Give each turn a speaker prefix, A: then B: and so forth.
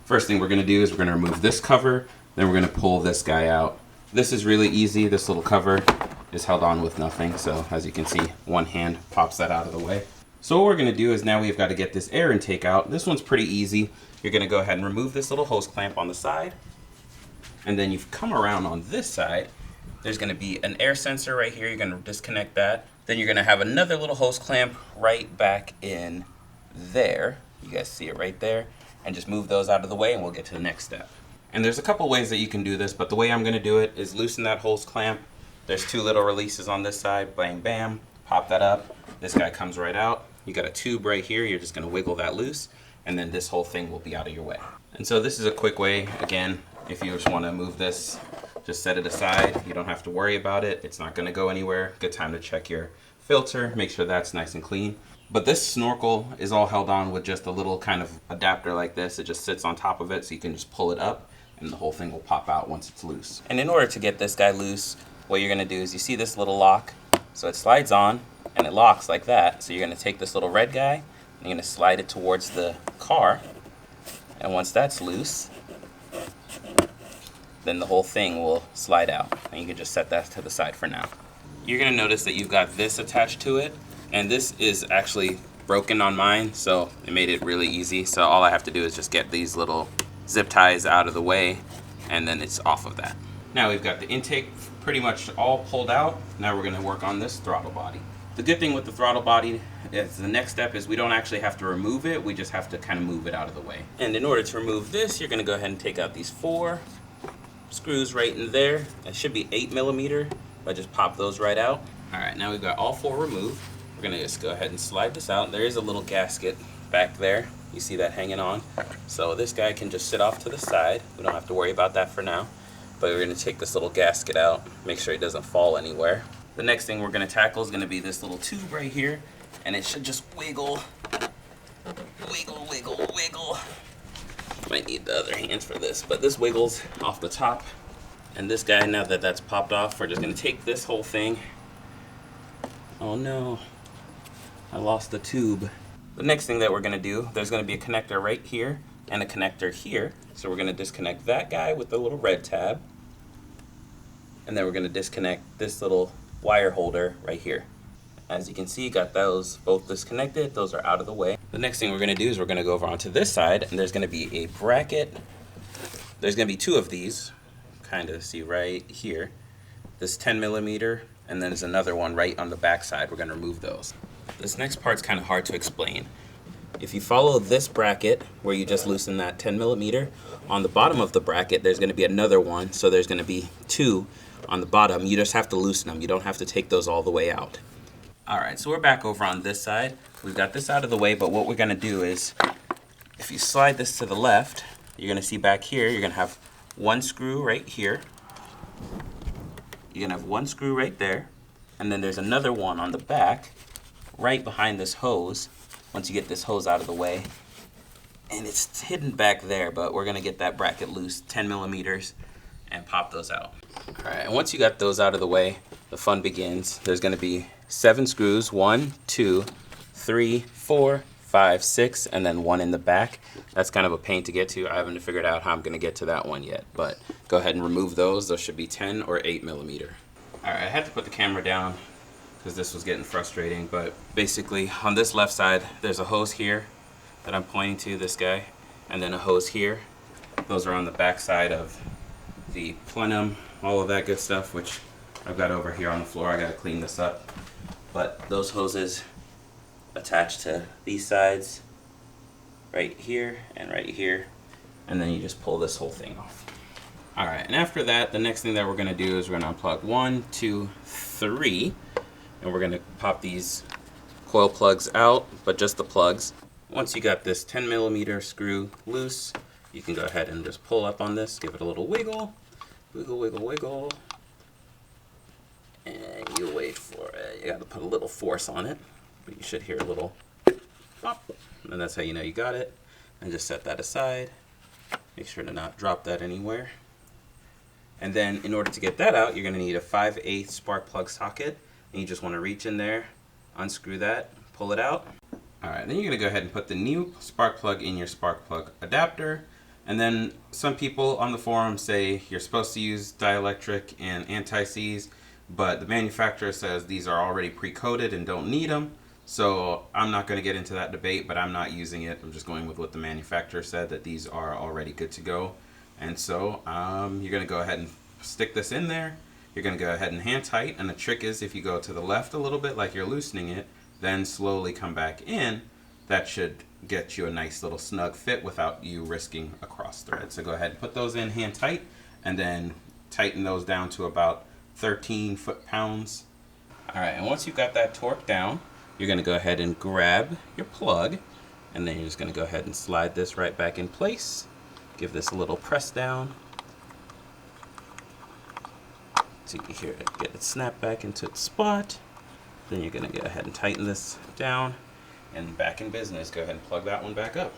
A: First thing we're going to do is we're going to remove this cover, then we're going to pull this guy out. This is really easy. This little cover is held on with nothing, so as you can see, one hand pops that out of the way. So what we're going to do is now we've got to get this air intake out. This one's pretty easy. You're going to go ahead and remove this little hose clamp on the side, and then you've come around on this side. There's going to be an air sensor right here. You're going to disconnect that. Then you're going to have another little hose clamp right back in there. You guys see it right there. And just move those out of the way and we'll get to the next step. And there's a couple ways that you can do this, but the way I'm going to do it is loosen that hose clamp. There's two little releases on this side. Bang, bam. Pop that up. This guy comes right out. You got a tube right here. You're just going to wiggle that loose, and then this whole thing will be out of your way. And so this is a quick way. Again, if you just want to move this, just set it aside. You don't have to worry about it. It's not going to go anywhere. Good time to check your filter. Make sure that's nice and clean. But this snorkel is all held on with just a little kind of adapter like this. It just sits on top of it, so you can just pull it up and the whole thing will pop out once it's loose. And in order to get this guy loose, what you're gonna do is you see this little lock. So it slides on and it locks like that. So you're gonna take this little red guy and you're gonna slide it towards the car. And once that's loose, then the whole thing will slide out. And you can just set that to the side for now. You're gonna notice that you've got this attached to it. And this is actually broken on mine, so it made it really easy. So all I have to do is just get these little zip ties out of the way, and then it's off of that. Now we've got the intake pretty much all pulled out. Now we're gonna work on this throttle body. The good thing with the throttle body is the next step is we don't actually have to remove it, we just have to kind of move it out of the way. And in order to remove this, you're gonna go ahead and take out these 4 screws right in there. It should be 8mm, but just pop those right out. All right, now we've got all 4 removed. We're gonna just go ahead and slide this out. There is a little gasket back there. You see that hanging on. So this guy can just sit off to the side. We don't have to worry about that for now. But we're gonna take this little gasket out, make sure it doesn't fall anywhere. The next thing we're gonna tackle is gonna be this little tube right here, and it should just wiggle, wiggle, wiggle, wiggle. Might need the other hands for this, but this wiggles off the top. And this guy, now that that's popped off, we're just gonna take this whole thing. Oh no. I lost the tube. The next thing that we're gonna do, there's gonna be a connector right here and a connector here. So we're gonna disconnect that guy with the little red tab. And then we're gonna disconnect this little wire holder right here. As you can see, got those both disconnected. Those are out of the way. The next thing we're gonna do is we're gonna go over onto this side, and there's gonna be a bracket. There's gonna be 2 of these, kind of see right here. This 10mm, and then there's another one right on the back side. We're gonna remove those. This next part's kind of hard to explain. If you follow this bracket where you just loosen that 10mm, on the bottom of the bracket there's going to be another one, so there's going to be 2 on the bottom. You just have to loosen them. You don't have to take those all the way out. Alright, so we're back over on this side. We've got this out of the way, but what we're going to do is, if you slide this to the left, you're going to see back here, you're going to have 1 screw right here. You're going to have 1 screw right there, and then there's another one on the back right behind this hose. Once you get this hose out of the way, and it's hidden back there, but we're gonna get that bracket loose, 10mm, and pop those out. All right, and once you got those out of the way, the fun begins. There's gonna be 7 screws, 1, 2, 3, 4, 5, 6, and then 1 in the back. That's kind of a pain to get to. I haven't figured out how I'm gonna get to that one yet, but go ahead and remove those. Those should be 10 or 8mm. All right, I had to put the camera down because this was getting frustrating, but basically on this left side there's a hose here that I'm pointing to, this guy, and then a hose here. Those are on the back side of the plenum, all of that good stuff, which I've got over here on the floor. I gotta clean this up, but those hoses attach to these sides right here and right here, and then you just pull this whole thing off. All right, and after that, the next thing that we're gonna do is we're gonna unplug 1, 2, 3, and we're gonna pop these coil plugs out, but just the plugs. Once you got this 10mm screw loose, you can go ahead and just pull up on this, give it a little wiggle, wiggle, wiggle, wiggle, and you wait for it. You gotta put a little force on it, but you should hear a little pop, and that's how you know you got it. And just set that aside. Make sure to not drop that anywhere. And then in order to get that out, you're gonna need a 5/8 spark plug socket. And you just want to reach in there, unscrew that, pull it out. All right, then you're gonna go ahead and put the new spark plug in your spark plug adapter. And then some people on the forum say you're supposed to use dielectric and anti-seize, but the manufacturer says these are already pre-coated and don't need them. So I'm not going to get into that debate, but I'm not using it. I'm just going with what the manufacturer said, that these are already good to go. And so you're going to go ahead and stick this in there. You're going to go ahead and hand tight. And the trick is, if you go to the left a little bit like you're loosening it, then slowly come back in, that should get you a nice little snug fit without you risking a cross thread. So go ahead and put those in hand tight, and then tighten those down to about 13 foot-pounds. All right, and once you've got that torque down, you're going to go ahead and grab your plug, and then you're just going to go ahead and slide this right back in place. Give this a little press down so you can hear it get it snap back into its spot. Then you're going to go ahead and tighten this down, and back in business. Go ahead and plug that one back up.